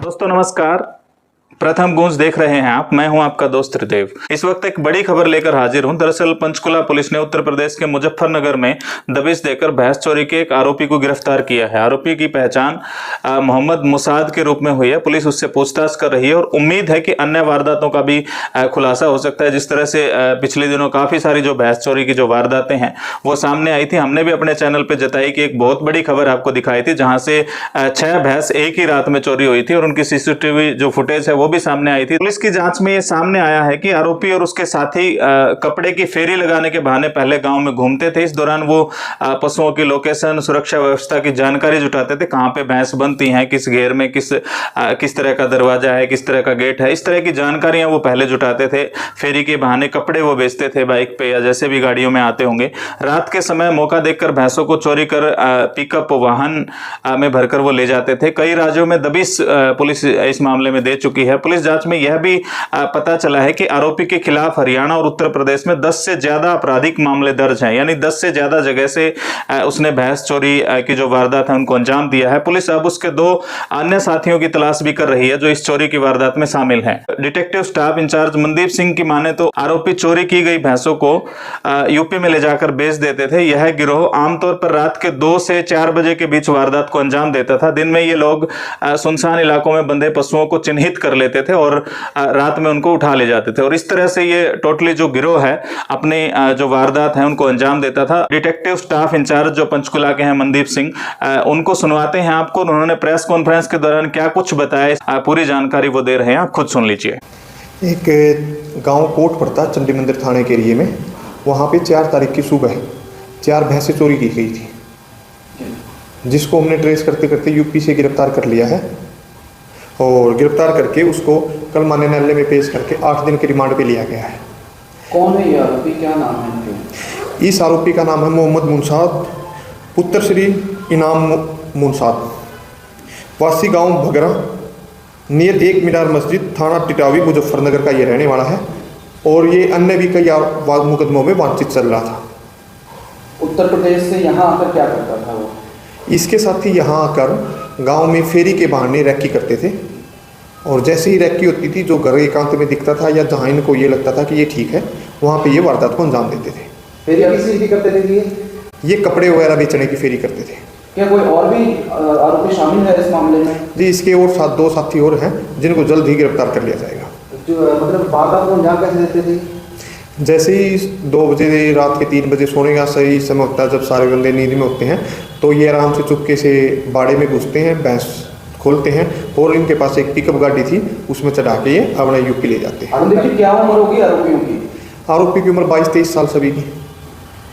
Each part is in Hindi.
दोस्तों नमस्कार। प्रथम गूंज देख रहे हैं आप। मैं हूं आपका दोस्त त्रिदेव। इस वक्त एक बड़ी खबर लेकर हाजिर हूं। दरअसल पंचकुला पुलिस ने उत्तर प्रदेश के मुजफ्फरनगर में दबिश देकर भैंस चोरी के एक आरोपी को गिरफ्तार किया है। आरोपी की पहचान मोहम्मद मुसाद के रूप में हुई है। पुलिस उससे पूछताछ कर रही है और उम्मीद है कि अन्य वारदातों का भी खुलासा हो सकता है। जिस तरह से पिछले दिनों काफी सारी जो भैंस चोरी की जो वारदातें हैं वो सामने आई थी, हमने भी अपने चैनल पर जताई कि एक बहुत बड़ी खबर आपको दिखाई थी, जहां से 6 भैंस एक ही रात में चोरी हुई थी और उनकी सीसीटीवी जो फुटेज है वो भी सामने आई थी। पुलिस की जांच में ये सामने आया है कि आरोपी और उसके साथी कपड़े की फेरी लगाने के बहाने पहले गांव में घूमते थे। इस दौरान वो पशुओं की लोकेशन, सुरक्षा व्यवस्था की जानकारी जुटाते थे, कहां पे भैंस बनती हैं, किस घेर में किस तरह का दरवाजा है, किस तरह का गेट है, इस तरह की जानकारियां वो पहले जुटाते थे। फेरी के बहाने कपड़े वो बेचते थे बाइक पे या जैसे भी गाड़ियों में आते होंगे। रात के समय मौका देखकर भैंसों को चोरी कर पिकअप वाहन में भरकर वो ले जाते थे। कई राज्यों में दबिश पुलिस इस मामले में दे चुकी है। पुलिस जांच में यह भी पता चला है कि आरोपी के खिलाफ हरियाणा और उत्तर प्रदेश में 10 से ज्यादा आपराधिक मामले दर्ज हैं, यानी 10 से ज्यादा जगह से उसने भैंस चोरी की जो वारदात है उनको अंजाम दिया है। पुलिस अब उसके 2 अन्य साथियों की तलाश भी कर रही है जो इस चोरी की वारदात में शामिल हैं। Detective staff incharge Mandeep Singh की माने तो आरोपी चोरी की गई भैंसों को यूपी में ले जाकर बेच देते थे। यह गिरोह आमतौर पर रात के 2 से 4 बजे के बीच वारदात को अंजाम देता था। दिन में ये लोग सुनसान इलाकों में बंधे पशुओं को चिन्हित कर लेते थे और रात में उनको उठा ले जाते थे और इस तरह से ये टोटली जो गिरोह है अपने जो वारदात है उनको अंजाम देता था। डिटेक्टिव स्टाफ इंचार्ज जो पंचकुला के हैं मनदीप सिंह, उनको सुनवाते हैं आपको। उन्होंने प्रेस कॉन्फ्रेंस के दौरान क्या कुछ बताया, पूरी जानकारी वो दे रहे हैं, आप खुद सुन लीजिए। एक गांव कोट पड़ता चंडी मंदिर थाने के एरिए में, वहाँ पे 4 तारीख की सुबह 4 भैंसें चोरी की गई थी, जिसको हमने ट्रेस करते करते यूपी से गिरफ्तार कर लिया है और गिरफ्तार करके उसको कल मान्य न्यायालय में पेश करके 8 दिन के रिमांड पे लिया गया है। कौन है ये आरोपी, क्या नाम है इनके? इस आरोपी का नाम है मोहम्मद मुनसाद, पुत्र श्री इनाम मुनसाद, वासी गांव भगरा, नियर 1 मीनार मस्जिद, थाना टिटावी, मुजफ्फरनगर का ये रहने वाला है और ये अन्य भी कई मुकदमों में वांछित चल रहा था। उत्तर प्रदेश से यहाँ आकर क्या करता था वो? इसके साथ ही यहाँ आकर गांव में फेरी के बहाने रैकी करते थे और जैसे ही रैकी होती थी, जो घर एकांत में दिखता था या जहाँ इनको ये लगता था कि ये ठीक है, वहाँ पे ये वारदात को अंजाम देते थे। फेरी किस की करते थे ये कपड़े वगैरह बेचने की फेरी करते थे। क्या कोई और भी आरोपी शामिल है इस मामले में? जी, इसके और 2 साथी और हैं जिनको जल्द ही गिरफ्तार कर लिया जाएगा। मतलब वारदात को अंजाम कैसे देते थे? जैसे ही 2 बजे रात के 3 बजे सोने का सही समय होता है, जब सारे बंदे नींद में होते हैं, तो ये आराम से चुपके से बाड़े में घुसते हैं, भैंस खोलते हैं और इनके पास एक पिकअप गाड़ी थी, उसमें चढ़ा के ये अपना यूपी ले जाते हैं। क्या उम्र होगी आरोपियों की? आरोपी की उम्र 22-23 साल सभी की।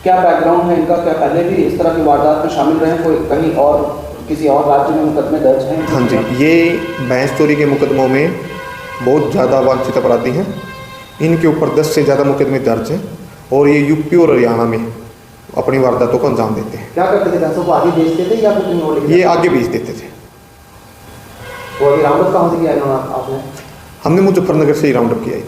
क्या बैकग्राउंड है इनका? क्या पहले भी इस तरह की वारदात में शामिल रहे? कोई कहीं और किसी और राज्य में मुकदमे दर्ज हैं? हाँ जी, ये भैंस चोरी के मुकदमों में बहुत ज़्यादा वांछित अपराधी हैं। इनके ऊपर 10 से ज़्यादा मुकदमे दर्ज हैं और ये यूपी और हरियाणा में अपनी वारदातों को अंजाम देते हैं। क्या करते थे? भैंसों को आगे बेचते थे या फिर ये आगे बेच देते थे। तो अभी राउंड अप कहाँ से किया आपने? हमने मुजफ्फरनगर से ही राउंड अप किया है।